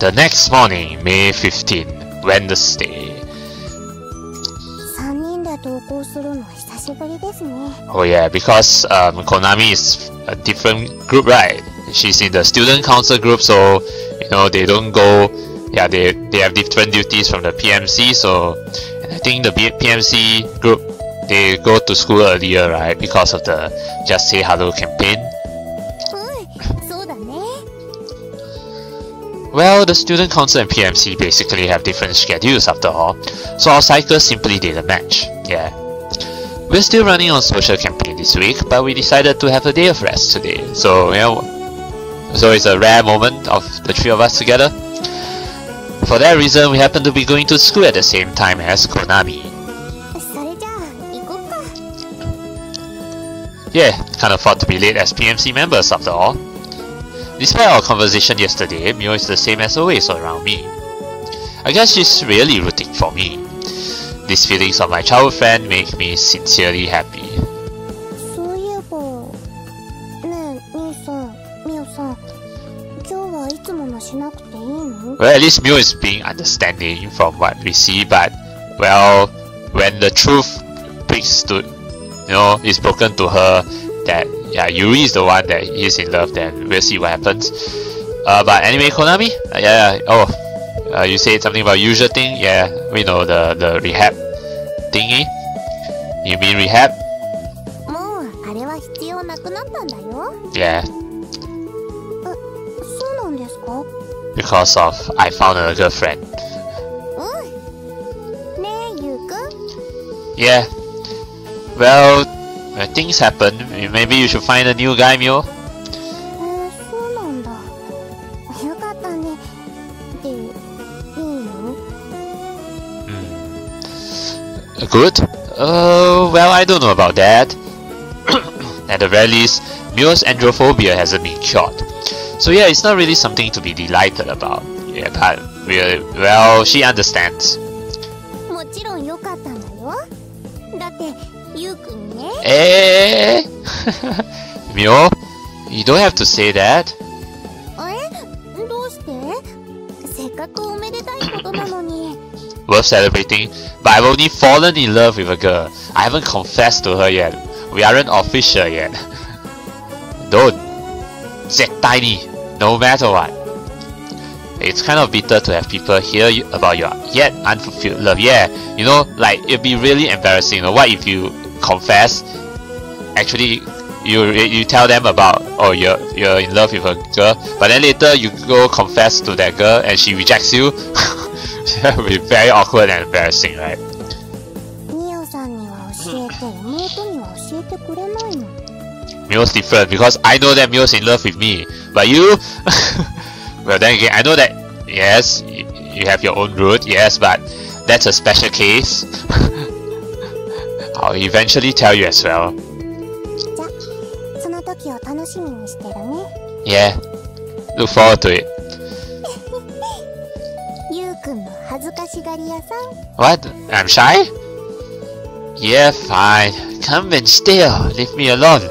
The next morning, May 15, Wednesday. Oh yeah, because Konami is a different group, right? She's in the student council group, so you know they don't go. Yeah, they have different duties from the PMC. So and I think the PMC group, they go to school earlier, right? Because of the Just Say Hello campaign. Well, the student council and PMC basically have different schedules after all, so our cycles simply didn't match. Yeah. We're still running on social campaign this week, but we decided to have a day of rest today. So, you know, so it's a rare moment of the three of us together. For that reason, we happen to be going to school at the same time as Konami. Yeah, can't afford to be late as PMC members after all. Despite our conversation yesterday, Mio is the same as always around me. I guess she's really rooting for me. These feelings of my childhood friend make me sincerely happy. Well, at least Mio is being understanding from what we see, but well, when the truth is broken to her that yeah, Yuri is the one that is in love, then we'll see what happens. But anyway, Konami, you said something about usual thing. Yeah, we know the rehab thingy. You mean rehab? Yeah. Because of I found a girlfriend. Yeah. Well, when things happen, maybe you should find a new guy, Mio. Good? Well, I don't know about that. At the very least, Mio's androphobia hasn't been cured. So yeah, it's not really something to be delighted about. Yeah, but well, she understands. Eh? Mio, you don't have to say that. Worth celebrating, but I've only fallen in love with a girl. I haven't confessed to her yet. We aren't official yet. Don't. Tiny, no matter what. It's kind of bitter to have people hear about your yet unfulfilled love. Yeah, you know, like it'd be really embarrassing. You know, what if you confess? Actually, you tell them about you're in love with a girl, but then later you go confess to that girl and she rejects you. That would be very awkward and embarrassing, right? Mio's different because I know that Mio's in love with me, but you, well then again, I know that yes, you have your own route, yes, but that's a special case. I'll eventually tell you as well. Yeah, look forward to it. What? I'm shy? Yeah, fine. Come and still, leave me alone.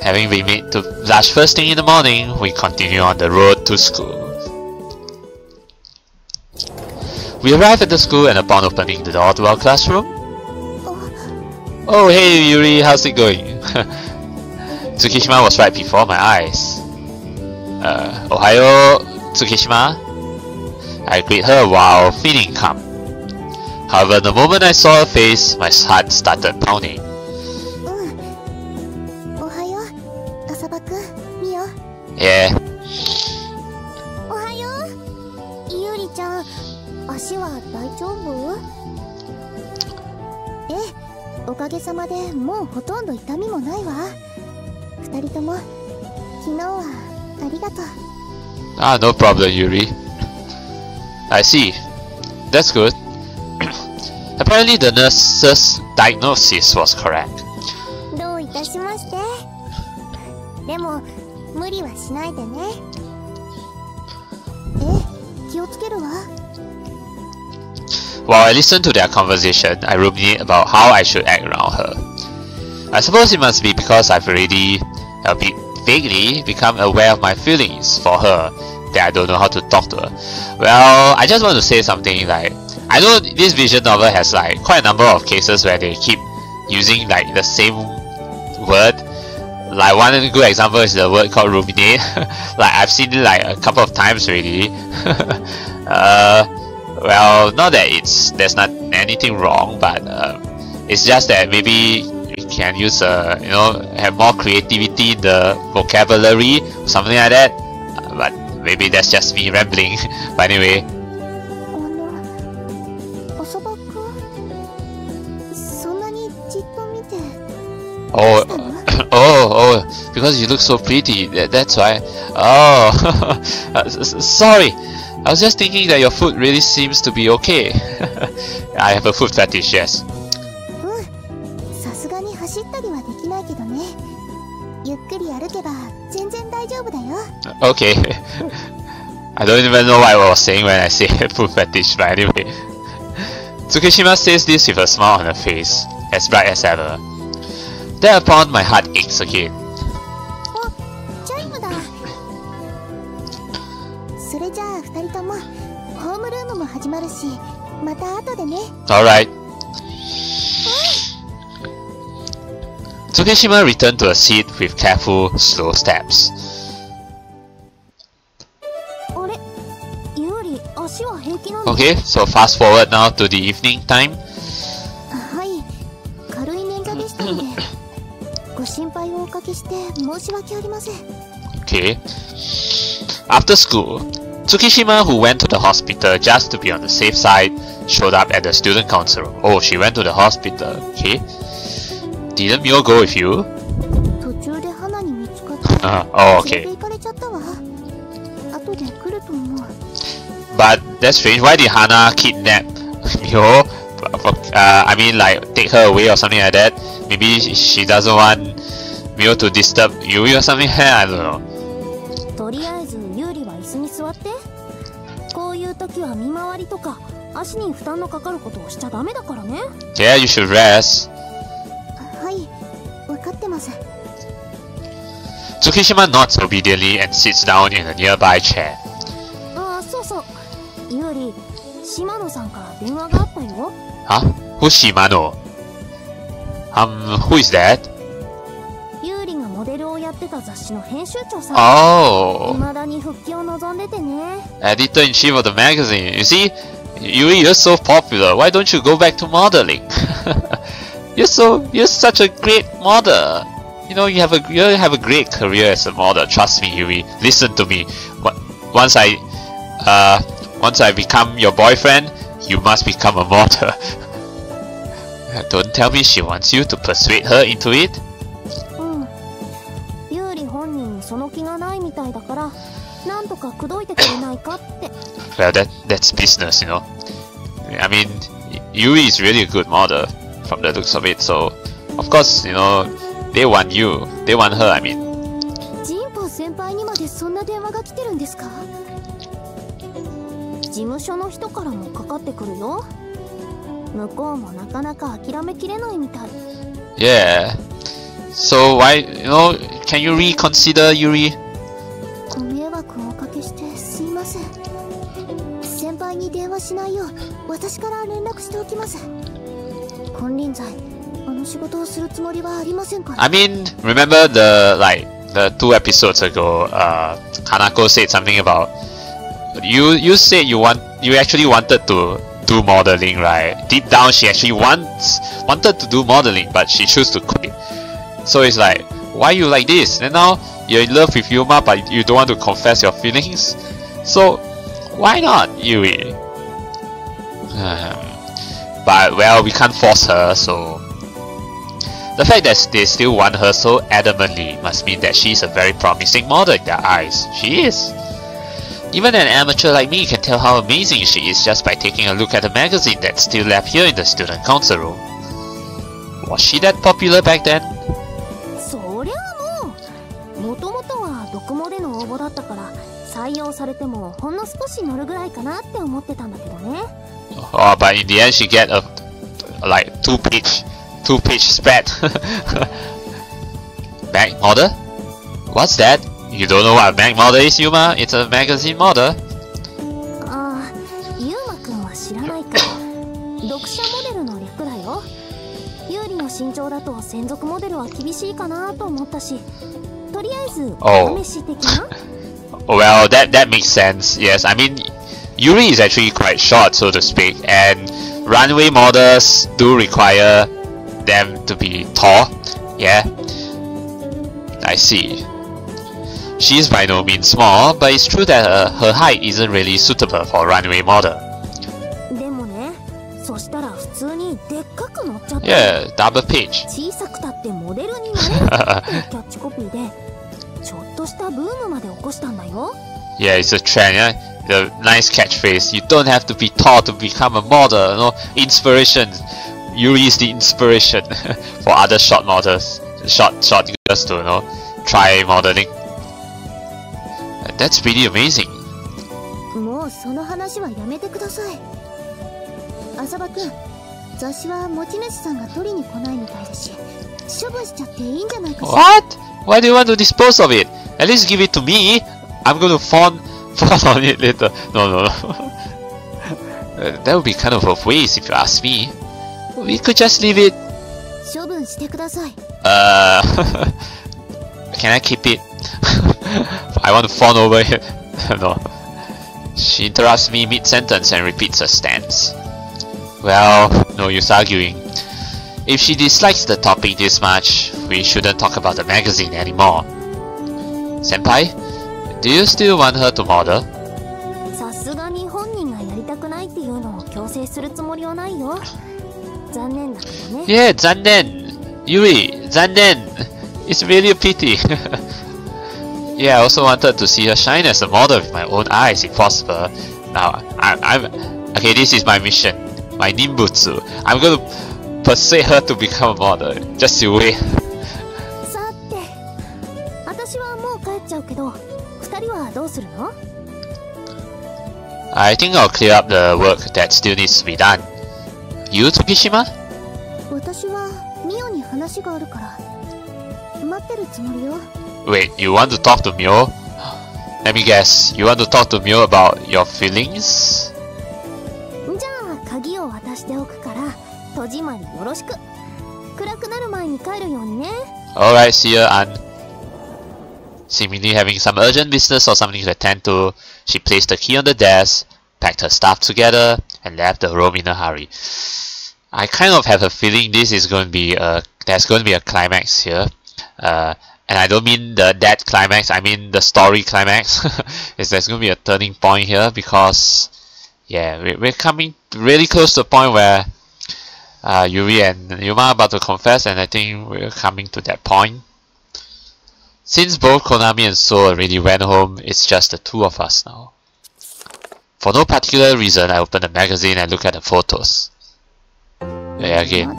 Having been made to blush first thing in the morning, we continue on the road to school. We arrive at the school and upon opening the door to our classroom... Oh hey Yuri, how's it going? Tsukishima was right before my eyes. Ohayo, Tsukishima. I greet her while feeling calm. However, the moment I saw her face, my heart started pounding. Yeah. Ah, no problem, Yuri. I see. That's good. Apparently the nurse's diagnosis was correct. While I listened to their conversation, I ruminate about how I should act around her. I suppose it must be because I've already, albeit vaguely, become aware of my feelings for her that I don't know how to talk to her. Well, I just want to say something like, I know this visual novel has like quite a number of cases where they keep using like the same word. Like one good example is the word called ruminate. Like I've seen it like a couple of times already. Well, not that there's not anything wrong, but it's just that maybe we can use have more creativity in the vocabulary, something like that. But maybe that's just me rambling. But anyway. Oh, because you look so pretty, that's why. Oh, sorry. I was just thinking that your foot really seems to be okay. I have a foot fetish, yes. Okay. I don't even know what I was saying when I say foot fetish, but anyway. Tsukishima says this with a smile on her face, as bright as ever. Thereupon my heart aches again. Alright. Tsukishima returned to her seat with careful, slow steps. Okay, so fast forward now to the evening time. Okay. After school, Tsukishima, who went to the hospital just to be on the safe side, showed up at the student council room. Oh, she went to the hospital. Okay. Didn't Mio go with you? Oh, okay. But that's strange. Why did Hana kidnap Mio? I mean, like, take her away or something like that. Maybe she doesn't want Mio to disturb Yuri or something. I don't know. Yeah, you should rest. Tsukishima nods obediently and sits down in a nearby chair. Huh? Who's Shimano? Who is that? Oh, editor-in-chief of the magazine. You see, Yuri, you're so popular. Why don't you go back to modeling? you're such a great model. You know, you have a great career as a model. Trust me, Yuri. Listen to me. Once I become your boyfriend, you must become a model. Don't tell me she wants you to persuade her into it. Well, that's business, you know. I mean, Yuri is really a good model from the looks of it, so of course, you know, they want you. They want her, I mean. Yeah. So why, you know, can you reconsider, Yuri? I mean, remember the 2 episodes ago, Hanako said something about you said you actually wanted to do modeling, right? Deep down she actually wanted to do modeling, but she chose to quit. So it's like, why you like this? And now you're in love with Yuma, but you don't want to confess your feelings. So why not, Yuri? But well, we can't force her, so the fact that they still want her so adamantly must mean that she's a very promising model in their eyes. She is. Even an amateur like me can tell how amazing she is just by taking a look at the magazine that's still left here in the student council room. Was she that popular back then? Oh, but in the end she get a like two-page spread. Back model? What's that? You don't know what a mag model is, Yuma? It's a magazine model. ああ、ユーマくんは知らないか。読者モデルの略だよ。ユーリの身長だと専属モデルは厳しいかなと思ったし、とりあえずお試し的な。Well, that makes sense. Yes, I mean, Yuri is actually quite short, so to speak, and runway models do require them to be tall. Yeah, I see. She's by no means small, but it's true that her height isn't really suitable for a runway model. でもね、そしたら普通にでっかく乗っちゃって。Yeah, double pitch. 小さくたってモデルになれるっていうキャッチコピーで、ちょっとしたブームまで起こしたんだよ。Yeah, it's a trend. Yeah? The nice catchphrase. You don't have to be tall to become a model. You know, inspiration. Yuri is the inspiration for other short models, short girls to try modeling. That's pretty amazing. もうその話はやめてください。浅葉くん、雑誌は持ち主さんが取りに来ないみたいだし、処分しちゃっていいんじゃないかしら。What? Why do you want to dispose of it? At least give it to me. I'm going to fawn on it later. No. That would be kind of a waste if you ask me. We could just leave it. 処分してください。Can I keep it? I want to fawn over it. No. She interrupts me mid-sentence and repeats her stance. Well, no use arguing. If she dislikes the topic this much, we shouldn't talk about the magazine anymore. Senpai, do you still want her to model? さすがに本人がやりたくないっていうのを強制するつもりはないよ。残念だけどね。Yeah, 残念. Yuri, 残念. It's really a pity. Yeah, I also wanted to see her shine as a model with my own eyes if possible. Now, I'm okay, this is my mission. My ninbutsu. I'm gonna persuade her to become a model. Just you wait. さて、私はもう帰っちゃうけど、二人はどうするの？ I think I'll clear up the work that still needs to be done. You, Tsukishima? 私はミオに話があるから待ってるつもりよ。Wait, you want to talk to Mio? Let me guess, you want to talk to Mio about your feelings? じゃあ鍵を渡しておくから戸締まりよろしく。暗くなる前に帰るようにね。Alright, see ya, Ann. Seemingly having some urgent business or something to attend to, she placed the key on the desk, packed her stuff together, and left the room in a hurry. I kind of have a feeling this is going to be there's going to be a climax here. And I don't mean that climax, I mean the story climax. There's going to be a turning point here because, yeah, we're coming really close to the point where Yuri and Yuma are about to confess, and I think we're coming to that point. Since both Konami and So already went home, it's just the two of us now. For no particular reason, I open the magazine and look at the photos. Yeah, again.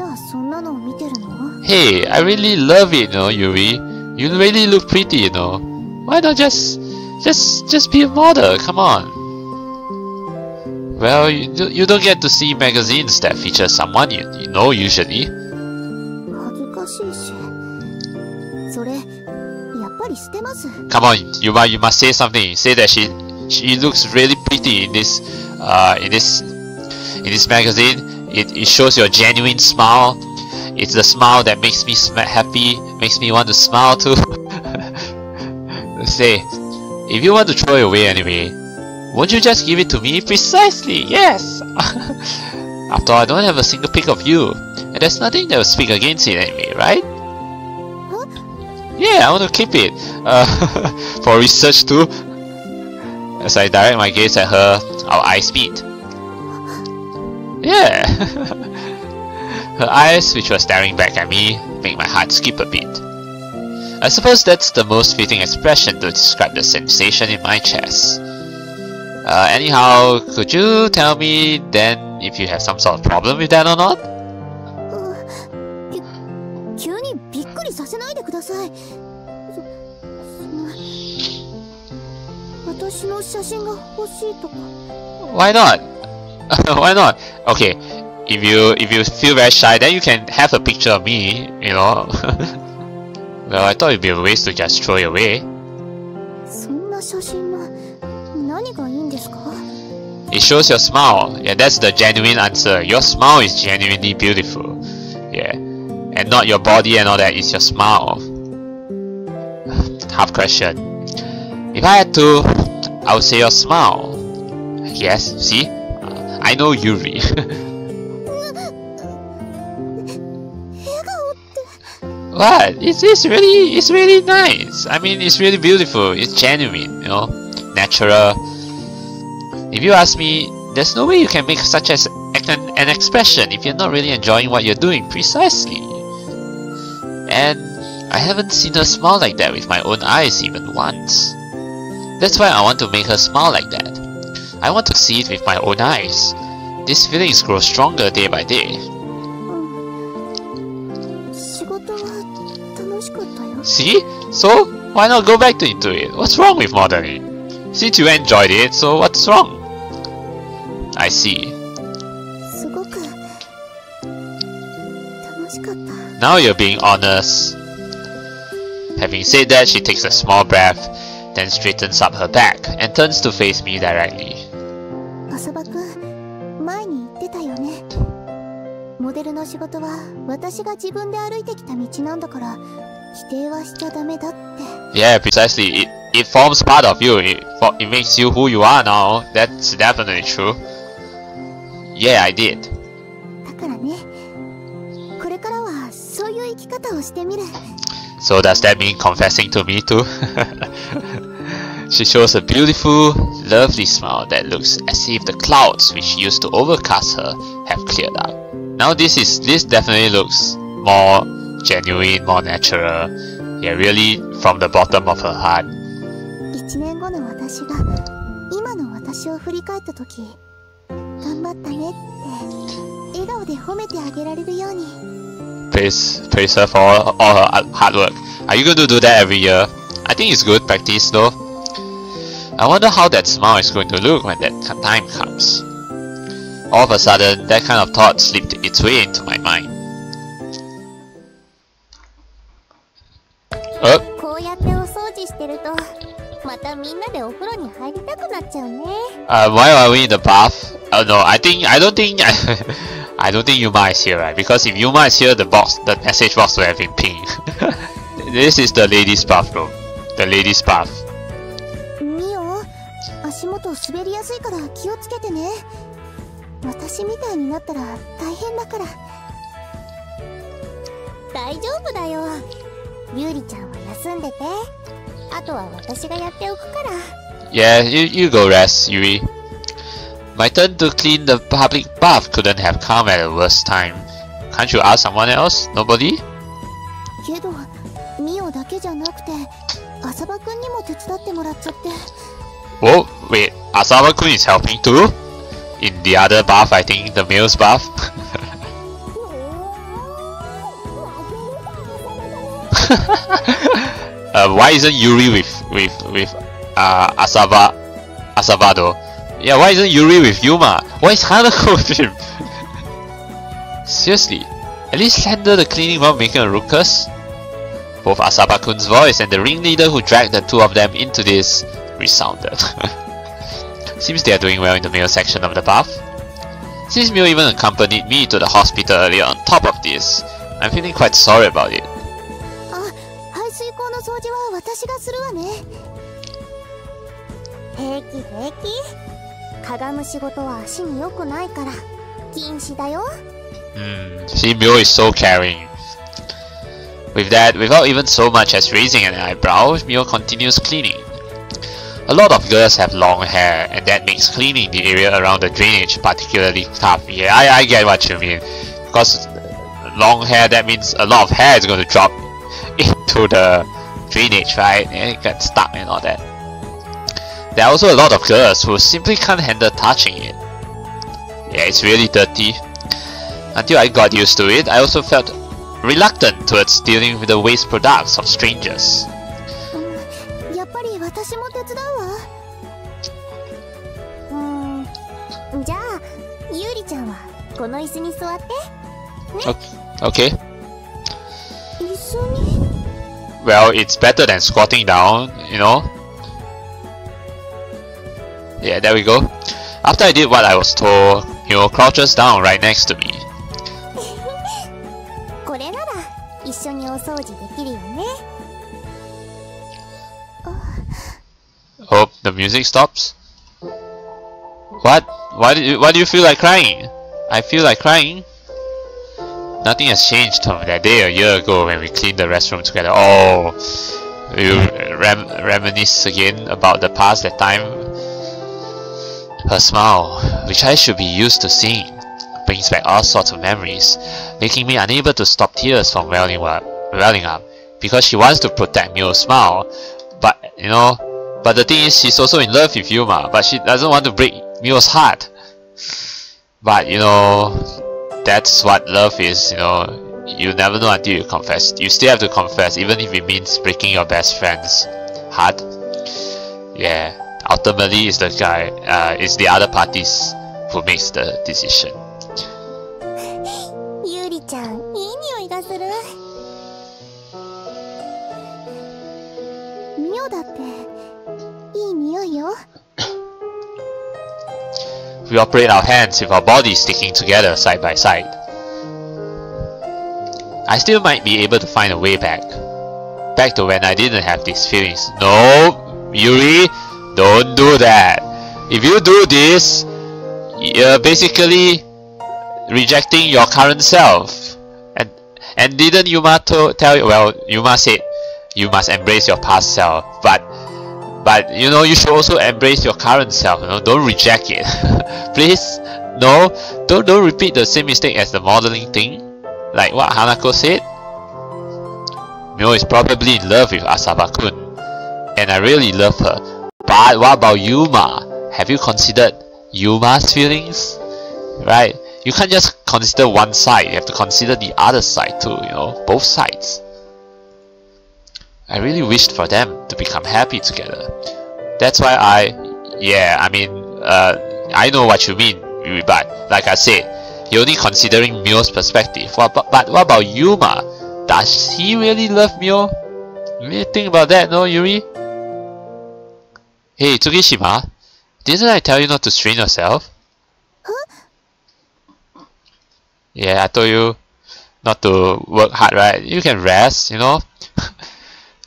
Hey, I really love it, Yuri. You really look pretty, Why not just be a model? Come on. Well, you don't get to see magazines that feature someone you know usually. Come on, Yuma, you must say something. Say that she looks really pretty in this magazine. It shows your genuine smile. It's the smile that makes me happy, makes me want to smile too. Say, if you want to throw it away anyway, won't you just give it to me? Precisely, yes! After all, I don't have a single pic of you, and there's nothing that will speak against it anyway, right? Huh? Yeah, I want to keep it. For research too. As I direct my gaze at her, our eyes meet. Yeah! Her eyes, which were staring back at me, make my heart skip a bit. I suppose that's the most fitting expression to describe the sensation in my chest. Anyhow, could you tell me then if you have some sort of problem with that or not? 急にびっくりさせないでください。私の写真が欲しいとか。Why not? Why not? Okay, if you feel very shy, then you can have a picture of me, Well, I thought it'd be a waste to just throw it away. It shows your smile. Yeah, that's the genuine answer. Your smile is genuinely beautiful. Yeah, and not your body and all that. It's your smile. Half question. If I had to, I would say your smile. Yes, see? I know Yuri. What? It's really nice. I mean, it's really beautiful. It's genuine, you know, natural. If you ask me, there's no way you can make such as an expression if you're not really enjoying what you're doing. Precisely. And I haven't seen her smile like that with my own eyes even once. That's why I want to make her smile like that. I want to see it with my own eyes. These feelings grow stronger day by day. See? So, why not go back into it? What's wrong with modeling? Since you enjoyed it, so what's wrong? I see. Now you're being honest. Having said that, she takes a small breath, then straightens up her back and turns to face me directly. Yeah, precisely. It forms part of you. It makes you who you are now. That's definitely true. Yeah, I did. So does that mean confessing to me too? She shows a beautiful, lovely smile that looks as if the clouds which used to overcast her have cleared up. Now this definitely looks more genuine, more natural. Yeah, really from the bottom of her heart. Praise her for all her hard work. Are you going to do that every year? I think it's good practice though. I wonder how that smile is going to look when that time comes. All of a sudden, that kind of thought slipped its way into my mind. Why are we in the bath? Oh no, I don't think I don't think Yuma is here, right? Because if Yuma is here, the message box would have been pink. This is the ladies' bathroom. The ladies' bath. Mio, Yeah, you go rest, Yuri. My turn to clean the public bath couldn't have come at a worse time. Can't you ask someone else? Nobody? Whoa, wait, Asaba-kun is helping too? In the other bath, I think, the male's bath? Why isn't Yuri with Asaba though? Yeah, why isn't Yuri with Yuma? Why is Hanako with him? Seriously, at least handle the cleaning while making a ruckus? Both Asaba-kun's voice and the ringleader who dragged the two of them into this resounded. Seems they are doing well in the male section of the bath. Since Mio even accompanied me to the hospital earlier on top of this, I'm feeling quite sorry about it. See, Mio is so caring. With that, without even so much as raising an eyebrow, Mio continues cleaning. A lot of girls have long hair, and that makes cleaning the area around the drainage particularly tough. Yeah, I get what you mean. Because long hair, that means a lot of hair is going to drop into the drainage, right? And it gets stuck and all that. There are also a lot of girls who simply can't handle touching it. Yeah, it's really dirty. Until I got used to it, I also felt reluctant towards dealing with the waste products of strangers. Okay. Well, it's better than squatting down, you know. Yeah, there we go. After I did what I was told, Mio crouches down right next to me. これなら一緒にお掃除できるよね。Hope the music stops. What? Why do you feel like crying? I feel like crying. Nothing has changed from that day a year ago when we cleaned the restroom together. Oh, you reminisce again about the past, that time. Her smile, which I should be used to seeing, brings back all sorts of memories, making me unable to stop tears from welling up, because she wants to protect Mio's smile. But but the thing is, she's also in love with Yuma, but she doesn't want to break Mio's heart. But that's what love is. You never know until you confess. You still have to confess, even if it means breaking your best friend's heart. Yeah, ultimately it's it's the other parties who makes the decision. ゆりちゃん、いい匂いがする。ミオだっていい匂いよ。We operate our hands with our bodies sticking together side by side. I still might be able to find a way back to when I didn't have these feelings. No, Yuri, don't do that. If you do this, you're basically rejecting your current self. And didn't Yuma tell you? Well, Yuma said you must embrace your past self, but you should also embrace your current self. Don't reject it. Please, no, don't repeat the same mistake as the modeling thing, like what Hanako said. Mio is probably in love with Asaba-kun, and I really love her. But what about Yuma? Have you considered Yuma's feelings? Right? You can't just consider one side. You have to consider the other side too. Both sides. I really wished for them to become happy together. That's why I know what you mean, but like I said, you're only considering Mio's perspective. But what about Yuma? Does he really love Mio? You really think about that, no, Yuri? Hey, Tsugishima, didn't I tell you not to strain yourself? Huh? Yeah, I told you not to work hard, right? You can rest,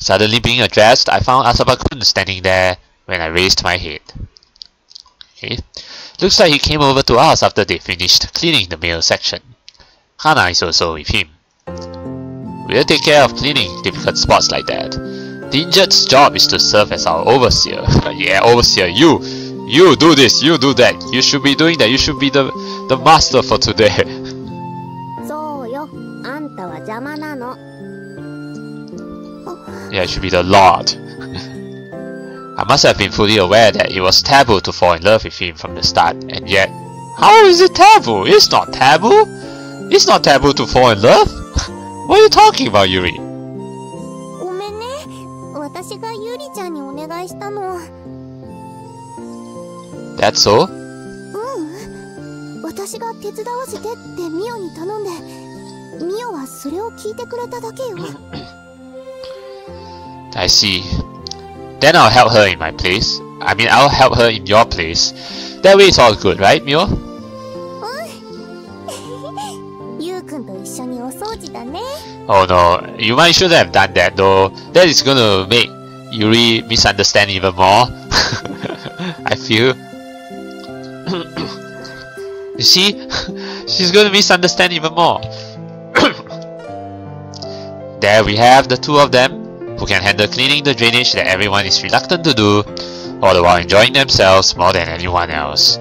Suddenly being addressed, I found Asaba-kun standing there when I raised my head. Okay. Looks like he came over to us after they finished cleaning the male section. Hana is also with him. We'll take care of cleaning difficult spots like that. The injured's job is to serve as our overseer. Yeah, overseer, you do this, you do that. You should be doing that. You should be the master for today. Yeah, it should be the Lord. I must have been fully aware that it was taboo to fall in love with him from the start, and yet, how is it taboo? It's not taboo. It's not taboo to fall in love. What are you talking about, Yuri? That's so? I see. Then I'll help her in my place. I'll help her in your place. That way it's all good, right, Mio? Oh no, you might shouldn't have done that though. That is gonna make Yuri misunderstand even more. I feel. You see? She's gonna misunderstand even more. There we have the two of them, who can handle cleaning the drainage that everyone is reluctant to do, all the while enjoying themselves more than anyone else.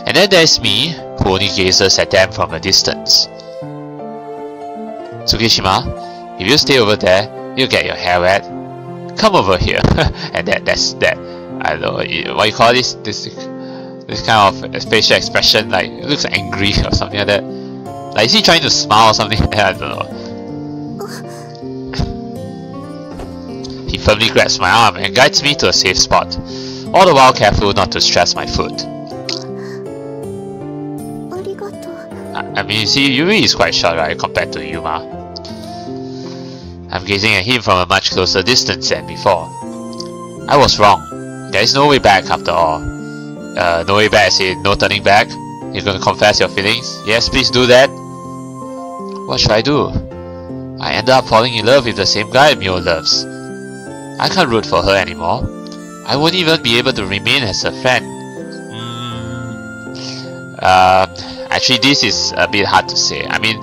And then there's me, who only gazes at them from a distance. Tsugishima, if you stay over there, you'll get your hair wet. Come over here. And that's that. I don't know what you call this kind of facial expression, like it looks angry or something like that. Like is he trying to smile or something? I don't know. He firmly grabs my arm and guides me to a safe spot, all the while careful not to stress my foot. You see, Yuri is quite short, right, compared to Yuma. I'm gazing at him from a much closer distance than before. I was wrong. There is no way back after all. No way back, say no turning back. You're gonna confess your feelings? Yes, please do that. What should I do? I ended up falling in love with the same guy Mio loves. I can't root for her anymore. I won't even be able to remain as a friend. Actually, this is a bit hard to say. I mean,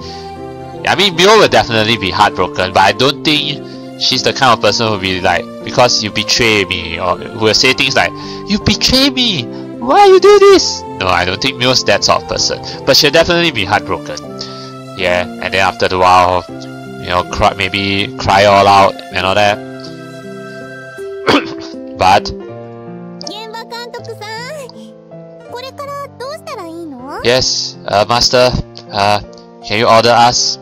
Mio will definitely be heartbroken, but I don't think she's the kind of person who will be like, because you betray me, or who will say things like, you betray me, why you do this? No, I don't think Mio's that sort of person, but she'll definitely be heartbroken. Yeah, and then after a while, you know, maybe cry all out and all that. But yes, master, can you order us?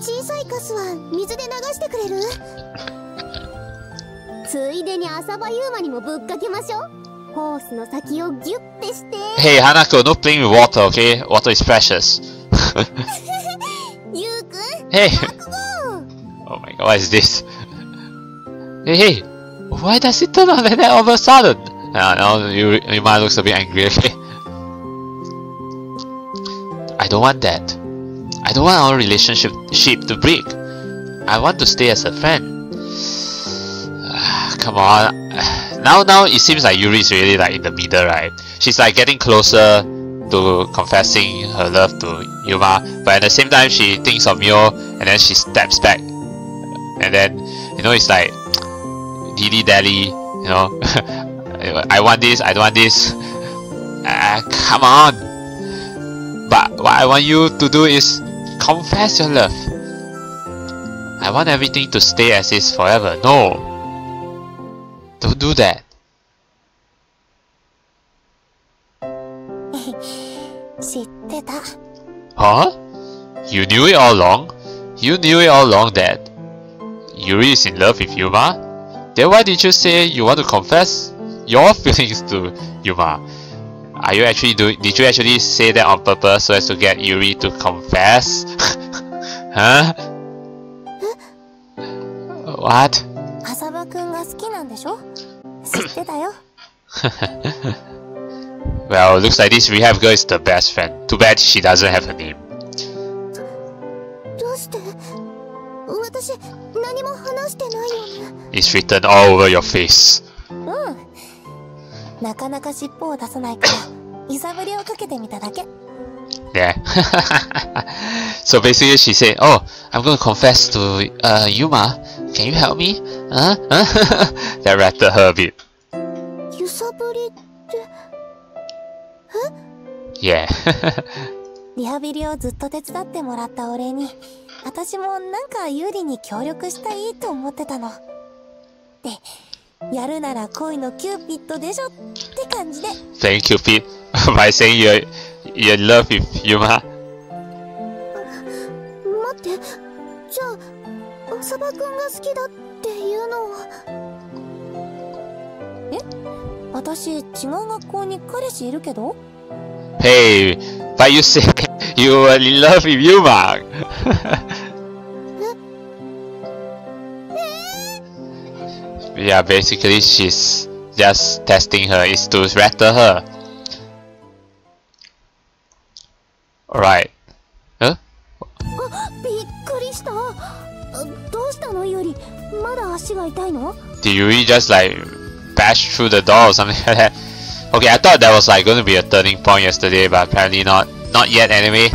小さいカスは水で流してくれる？ついでに浅場ユーマにもぶっかけましょう。ホースの先をギュッてして。Hey Hanako, no playing with water, okay? Water is precious. ユウくん、 Hey! 覚悟。 Oh my god, what is this? Hey, why does it turn on like that all of a sudden? Now Yuma looks a bit angry, okay? I don't want that. I don't want our relationship to break. I want to stay as a friend. Come on. Now it seems like Yuri is really like in the middle, right? She's like getting closer to confessing her love to Yuma, but at the same time she thinks of Mio and then she steps back. And then, you know, it's like dilly-dally, you know. I want this, I don't want this. Come on. But what I want you to do is confess your love. I want everything to stay as is forever. No. Don't do that. 知ってた。 Huh? You knew it all along? You knew it all along that Yuri is in love with Yuma? Then why did you say you want to confess your feelings to Yuma? Are you actually did you actually say that on purpose so as to get Yuri to confess? Huh? What? 浅場くんが好きなんでしょ？知ってたよ。Well, looks like this rehab girl is the best friend. Too bad she doesn't have a name. どうして？私何も話してないよね。 It's written all over your face. うん。なかなか尻尾を出さないから揺さぶりをかけてみただけ。 Yeah. So basically she said, "Oh, I'm going to confess to Yuma. Can you help me?" That rattled her a bit. 揺さぶりって？ Yeah. リハビリをずっと手伝ってもらったお礼に、私もなんか有利に協力したいと思ってたの。で、やるなら恋のキューピッドでしょって感じで。Playing Cupid by saying you're in love with Yuma. 待って、じゃあ浅場くんが好きだっていうのは？え？私違う学校に彼氏いるけど？ Hey, but you say you were in love with Yuma. Yeah, basically she's just testing her, is to rattle her. Alright. Huh? びっくりした。どうしたのユリ？まだ足が痛いの？ Did Yuri just like bash through the door or something like that? Okay, I thought that was like going to be a turning point yesterday, but apparently not yet anyway.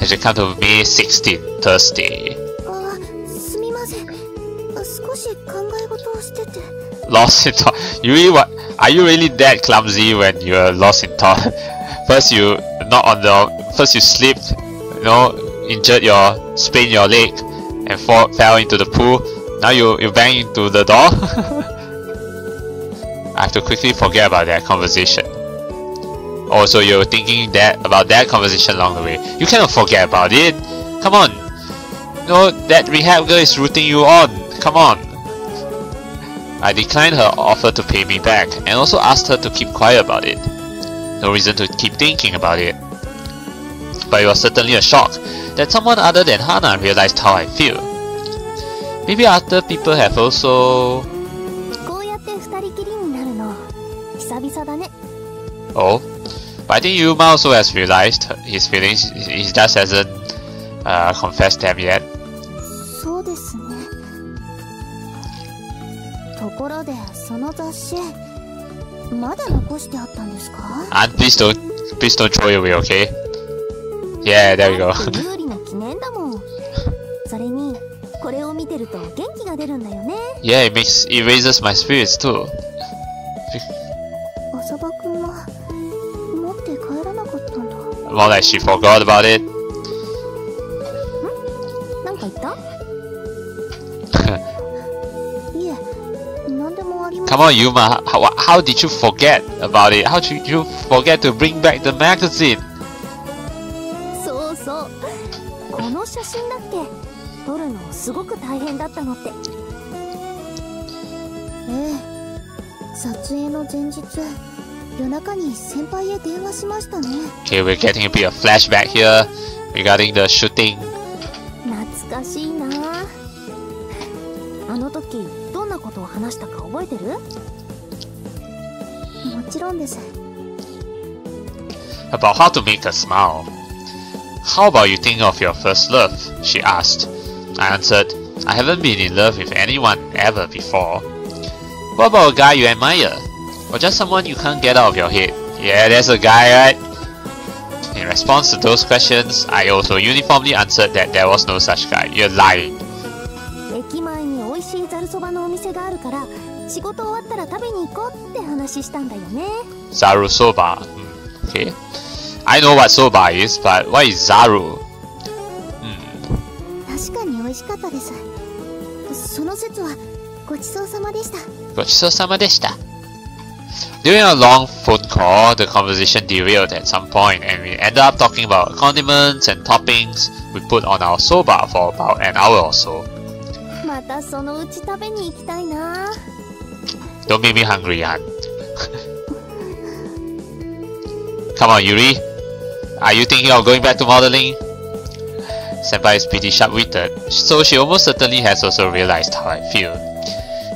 As you come to May 16th, Thursday. すみません。少し考え事をしてて。 Lost in thought. Yuri, what? Are you really that clumsy when you're lost in thought? First you slipped, you know, sprained your leg, and fell into the pool. Now you bang into the door. I have to quickly forget about that conversation. Also, you're thinking about that conversation along the way. You cannot forget about it. Come on. No, that rehab girl is rooting you on. Come on. I declined her offer to pay me back and also asked her to keep quiet about it. No reason to keep thinking about it. But it was certainly a shock that someone other than Hana realized how I feel. Maybe other people have also... こうやって二人きりになるの Oh, but I think Yuma also has realized his feelings. He just hasn't confessed them yet. そうですね。ところでその雑誌まだ残してあったんですか？ And please don't throw it away, okay? Yeah, there we go. 有利の記念だもん。それにこれを見てると元気が出るんだよね。Yeah, it raises my spirits too. 浅場くんは持って帰らなかったんだ。More like she forgot about it. なんか言った？いえ、なんでもありません。 Come on, Yuma. How did you forget about it? How did you forget to bring back the magazine? そうそう。この写真だっけ？撮るのすごく大変だったのって。撮影の前日、夜中に先輩へ電話しましたね。Okay, we're getting a bit of flashback here regarding the shooting. 懐かしいな。あの時どんなことを話したか覚えてる？もちろんです。 About how to make her smile. How about you think of your first love? She asked. I answered, I haven't been in love with anyone ever before. What about a guy you admire? Or just someone you can't get out of your head? Yeah, there's a guy, right? In response to those questions, I also uniformly answered that there was no such guy. You're lying. 駅前に美味しいざるそばのお店があるから仕事終わったら食べに行こうって話したんだよね。 Zaru soba. Okay. I know what soba is, but what is zaru? 確かに美味しかったです。その節はごちそうさまでした。ごちそうさまでした。During a long phone call, the conversation derailed at some point, and we ended up talking about condiments and toppings we put on our soba for about an hour or so. またそのうち食べに行きたいな。 Don't make me hungry, Han. Come on, Yuri. Are you thinking of going back to modeling? Senpai is pretty sharp-witted, so she almost certainly has also realized how I feel.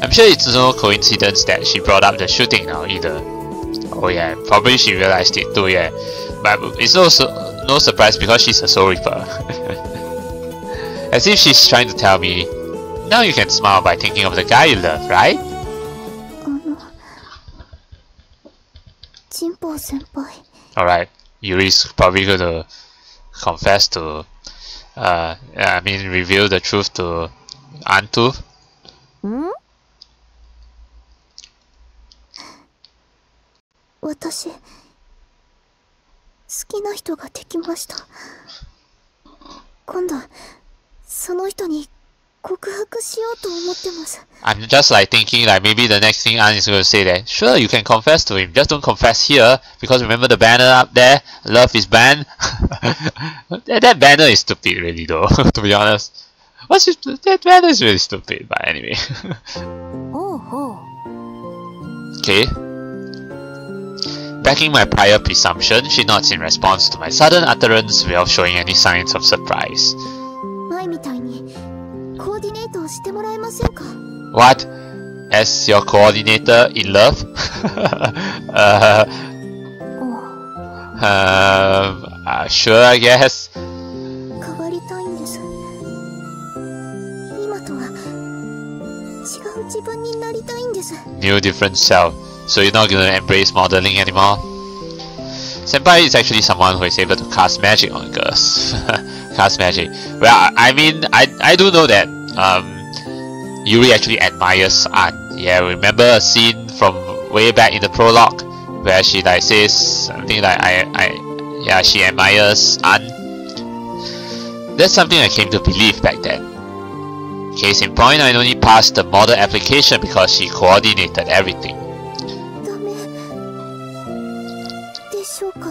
I'm sure it's no coincidence that she brought up the shooting now either. Oh yeah, probably she realized it too, yeah. But it's no surprise because she's a soul reaper. As if she's trying to tell me, now you can smile by thinking of the guy you love, right? チンポ先輩。 Alright, Yuri's probably gonna confess to, reveal the truth to Antu. 私、好きな人ができました。今度、その人に告白しようと思ってます。 I'm just like thinking like maybe the next thing An is going to say that, sure, you can confess to him, just don't confess here, because remember the banner up there, love is banned? that banner is stupid really though, to be honest. That banner is really stupid, but anyway. Okay. Backing my prior presumption, she nods in response to my sudden utterance without showing any signs of surprise. 前みたいにコーディネートをしてもらえませんか? What? As your coordinator in love? Sure, I guess. 変わりたいんです。今とは違う自分になりたいんです。 New different self. So you're not gonna embrace modeling anymore? Senpai is actually someone who is able to cast magic on girls. Cast magic. Well, I mean, I do know that Yuri actually admires An. Yeah, remember a scene from way back in the prologue where she like says something like yeah, she admires An. That's something I came to believe back then. Case in point, I only passed the model application because she coordinated everything. ダメでしょうか。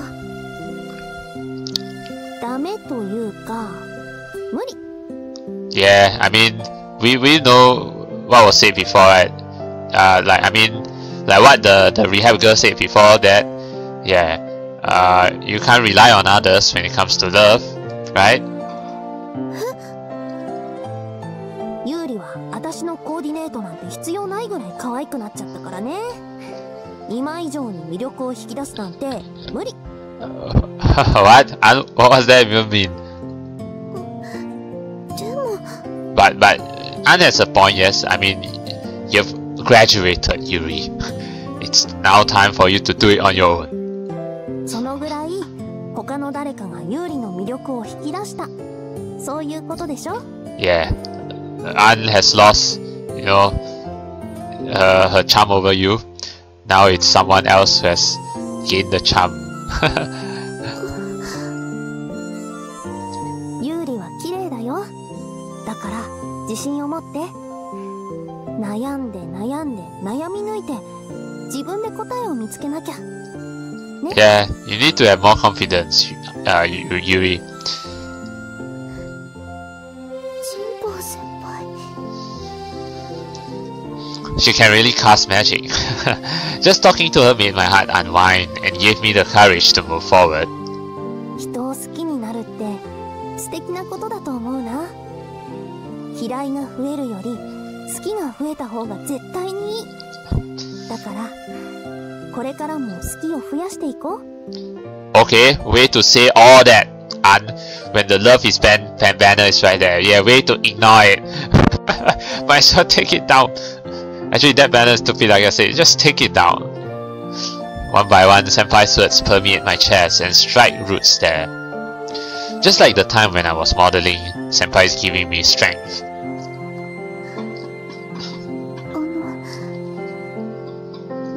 ダメというか無理。 Yeah, I mean, we know what was said before, right? Like what the rehab girl said before that. Yeah, you can't rely on others when it comes to love, right? ユーリは私のコーディネートなんて必要ないぐらい可愛くなっちゃったからね。今以上に魅力を引き出すなんて無理。What? What was that even mean? でも。But Anne has a point. Yes, I mean, you've graduated, Yuri. It's now time for you to do it on your own. そのぐらい他の誰かがユーリの魅力を引き出した。そういうことでしょ？ Yeah, Anne has lost, you know, her charm over you. Now it's someone else who has gained the charm. ユーリは綺麗だよ。だから自信を持って。悩んで悩んで悩み抜いて自分で答えを見つけなきゃ。ね。Yeah, you need to have more confidence, Yuri. 神保先輩。She can really cast magic. Just talking to her made my heart unwind and gave me the courage to move forward. 人を好きになるって素敵なことだと思うな。嫌いが増えるより好きが増えた方が絶対にいい。だからこれからも好きを増やしていこう。 Okay, way to say all that, and when the love is banner is right there. Yeah, way to ignore it. Might as well take it down. Actually, that banner is stupid, like I said. Just take it down. One by one, senpai's words permeate my chest and strike roots there. Just like the time when I was modeling, senpai is giving me strength.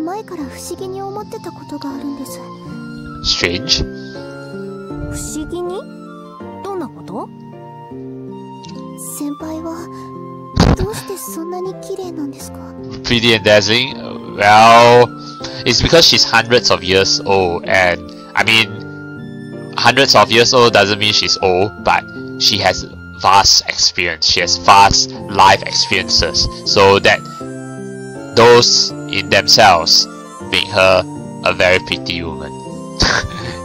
前から不思議に思ってたことがあるんです。Strange? 不思議に？どんなこと？先輩はどうしてそんなに綺麗なんですか？ Pretty and dazzling? Well, it's because she's hundreds of years old, and I mean, hundreds of years old doesn't mean she's old, but she has vast experience. She has vast life experiences, so that those in themselves make her a very pretty woman.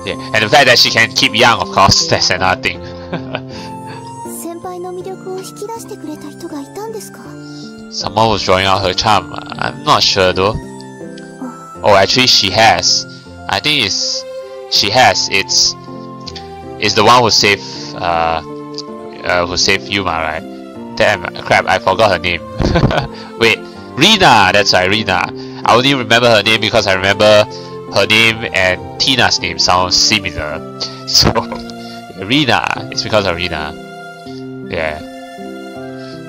Yeah, and the fact that she can keep young, of course, that's another thing. 先輩の魅力を引き出してくれた人がいたんですか？ Someone was drawing out her charm. I'm not sure though. Oh, actually, she has. I think she has. It's the one who saved Yuma, right? Damn, crap! I forgot her name. Wait, Rina. That's right, Rina. I only remember her name because I remember her name and Tina's name sound similar. So, Rina. It's because of Rina. Yeah.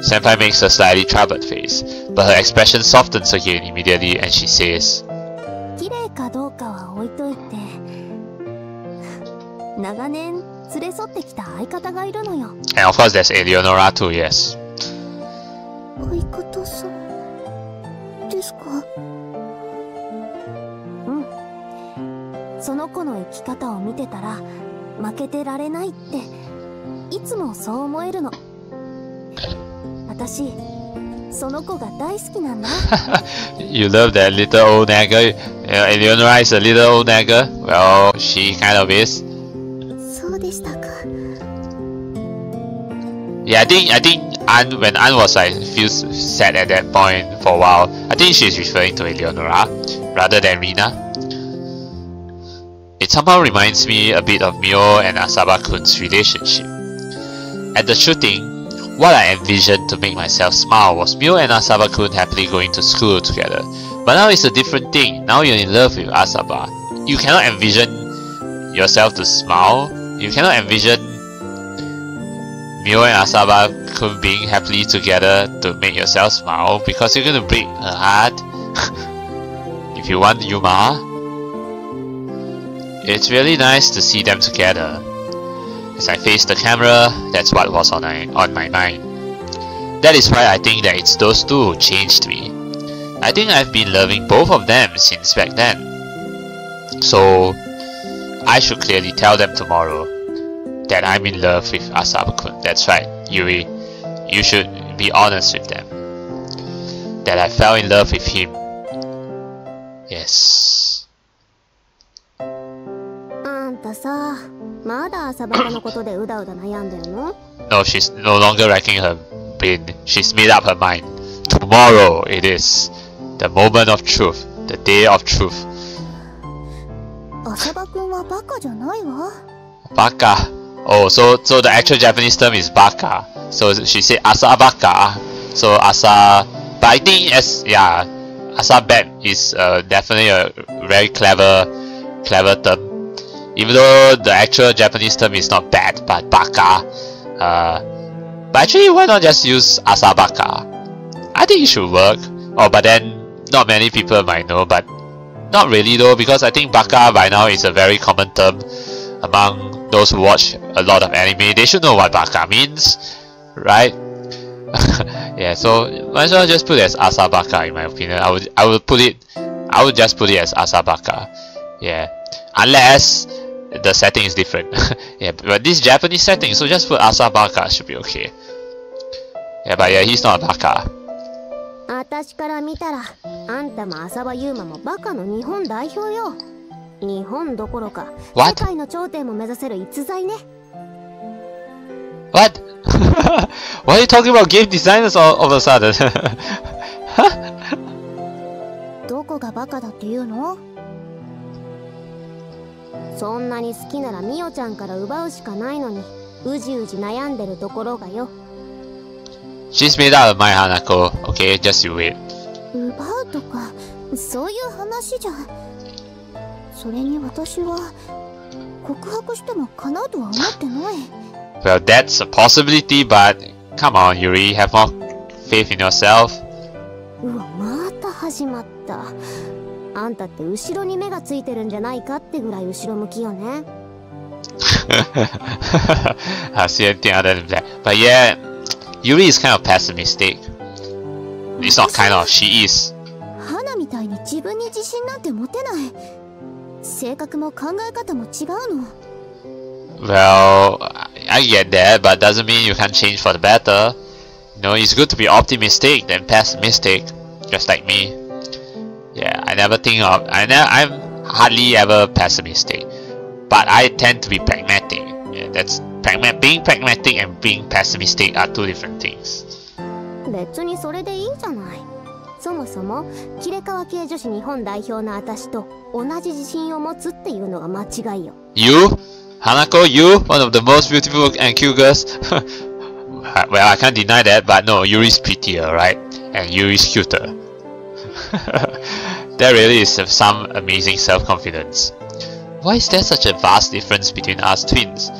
Senpai makes a slightly troubled face, but her expression softens again immediately and she says, 綺麗かどうかは置いといて、長年連れ添ってきた相方がいるのよ。 And of course there's Eleonora too, yes. 相方さんですか？うん。その子の生き方を見てたら負けてられないっていつもそう思えるの。私その子が大好きなんだ。You love that little old nagger? Eleonora is a little old nagger? Well, she kind of is. そうでしたか。Yeah, I think when Anne was like feels sad at that point for a while, I think she's referring to Eleonora rather than Rina. It somehow reminds me a bit of Mio and Asaba-kun's relationship. At the shooting, what I envisioned to make myself smile was Mio and Asaba-kun happily going to school together. But now it's a different thing. Now you're in love with Asaba. You cannot envision yourself to smile. You cannot envision Mio and Asaba-kun being happily together to make yourself smile because you're going to break her heart. If you want Yuma, it's really nice to see them together. As I faced the camera, that's what was on my mind. That is why I think that it's those two who changed me. I think I've been loving both of them since back then. So, I should clearly tell them tomorrow that I'm in love with Asaba-kun. That's right, Yuri. You should be honest with them. That I fell in love with him. Yes. あんたさ、まだ朝バカのことでうだうだ悩んでるの？ No, she's no longer racking her brain. She's made up her mind. Tomorrow it is the moment of truth. The day of truth. 浅場くんはバカじゃないわ。Baka. Oh, so the actual Japanese term is baka. So she said asabaka. So asa, but I think asabet is definitely a very clever term. Even though the actual Japanese term is not bad, but baka. But actually, why not just use asabaka? I think it should work. Oh, but then not many people might know, but not really though, because I think baka by now is a very common term among those who watch a lot of anime. They should know what baka means, right? Yeah, so might as well just put it as asabaka in my opinion. I would just put it as asabaka. Yeah, unless the setting is different. Yeah, but this Japanese setting, so just put asabaka should be okay. Yeah, but yeah, he's not a baka. 私から見たらあんたも浅場優馬もバカの日本代表よ。日本どころか世界の頂点も目指せる逸材ね。What? Why are you talking about game designers all of a sudden? どこがバカだっていうの？そんなに好きならミオちゃんから奪うしかないのにうじうじ悩んでるところがよ。She's made out of my Hanako. Okay, just you wait. 奪うとかそういう話じゃ。それに私は告白しても叶うとは思ってない。Well, that's a possibility, but come on, Yuri, have more faith in yourself. うわ、また始まった。あんたって後ろに目がついてるんじゃないかってぐらい後ろ向きよね。I see anything other than that. But yeah, Yuri is kind of pessimistic. It's not kind of, she is. 花みたいに自分に自信なんて持てない。性格も考え方も違うの。Well, I get that, but doesn't mean you can't change for the better. You know, it's good to be optimistic than pessimistic, just like me. Yeah, I'm hardly ever pessimistic, but I tend to be pragmatic. Yeah, that's being pragmatic and being pessimistic are two different things. 別にそれでいいじゃない。そもそもキレカワ系女子日本代表の私と同じ自信を持つっていうのが間違いよ。You? Hanako, you? One of the most beautiful and cute girls? Well, I can't deny that, but no, Yuri's prettier, right? And Yuri's cuter. There really is some amazing self-confidence. Why is there such a vast difference between us twins?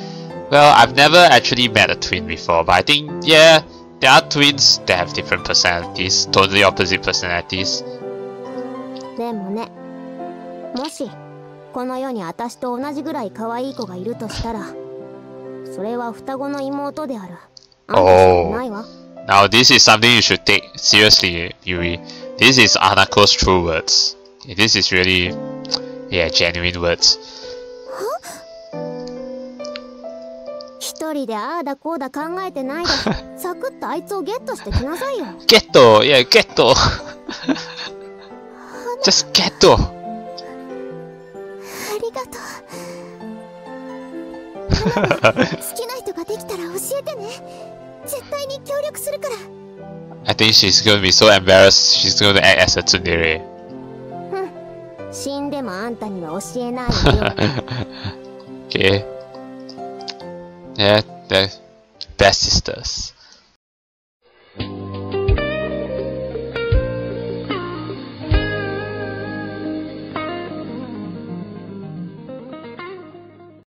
Well, I've never actually met a twin before, but I think, yeah, there are twins that have different personalities, totally opposite personalities. でもね、もしこの世に私と同じぐらい可愛い子がいるとしたら、それは双子の妹である。あんたしかないわ。Now this is something you should take seriously, Yuri. This is Hanako's true words. This is really, yeah, genuine words. 一人でああだこうだ考えてないで、サクッとあいつをゲットしてきなさいよ。ゲット、yeah, ゲット。Just ゲット。ありがとう。好きな人ができたら教えてね。絶対に協力するから。I think she's going to be so embarrassed. She's going to act as a tsundere. 死んでもあんたには教えないよ。Okay. Yeah, they're best sisters.